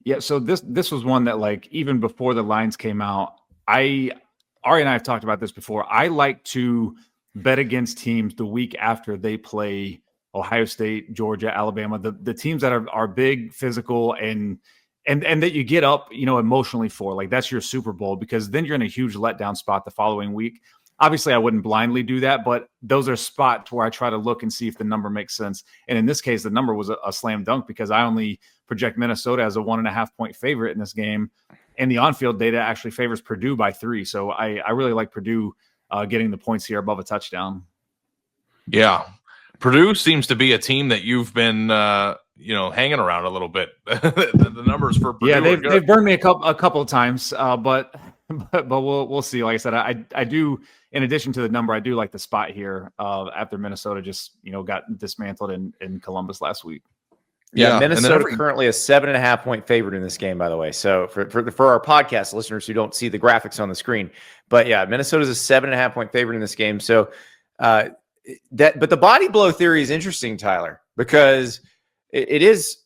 Yeah, so this was one that, like, even before the lines came out, Ari and I have talked about this before. I like to bet against teams the week after they play Ohio State, Georgia, Alabama, the teams that are big, physical, and that you get up, emotionally for. Like, that's your Super Bowl, because then you're in a huge letdown spot the following week. Obviously, I wouldn't blindly do that, but those are spots where I try to look and see if the number makes sense. And in this case, the number was a slam dunk, because I only project Minnesota as a 1.5-point favorite in this game. And the on-field data actually favors Purdue by 3. So I really like Purdue getting the points here above a touchdown. Yeah. Purdue seems to be a team that you've been, hanging around a little bit. the numbers for Purdue, they've burned me a couple of times, but we'll see. Like I said, I do. In addition to the number, I do like the spot here after Minnesota just got dismantled in Columbus last week. Yeah, Minnesota currently a 7.5-point favorite in this game, by the way. So for our podcast listeners who don't see the graphics on the screen, but yeah, Minnesota's a 7.5-point favorite in this game. So but the body blow theory is interesting, Tyler, because it is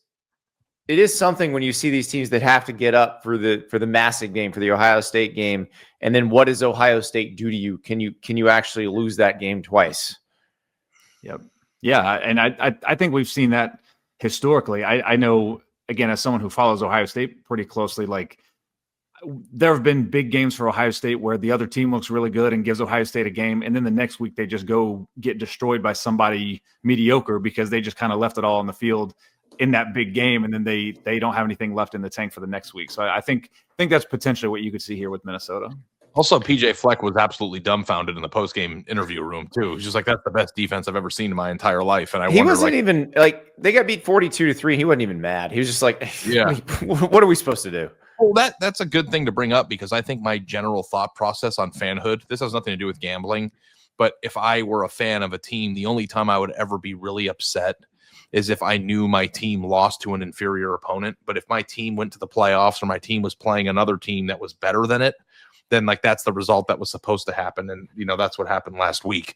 something when you see these teams that have to get up for the massive game, for the Ohio State game, and then what does Ohio State do to you? Can you actually lose that game twice? Yep. Yeah, and I think we've seen that historically. I know, again, as someone who follows Ohio State pretty closely, like, there have been big games for Ohio State where the other team looks really good and gives Ohio State a game, and then the next week they just go get destroyed by somebody mediocre because they just kind of left it all on the field in that big game, and then they don't have anything left in the tank for the next week. So I think that's potentially what you could see here with Minnesota. Also, PJ Fleck was absolutely dumbfounded in the post-game interview room too. He's just like, "That's the best defense I've ever seen in my entire life." And he wasn't even like, they got beat 42-3. He wasn't even mad. He was just like, "Yeah, what are we supposed to do?" Well, that's a good thing to bring up, because I think my general thought process on fanhood, this has nothing to do with gambling, but if I were a fan of a team, the only time I would ever be really upset is if I knew my team lost to an inferior opponent. But if my team went to the playoffs or my team was playing another team that was better than it, then, like, that's the result that was supposed to happen. And, that's what happened last week.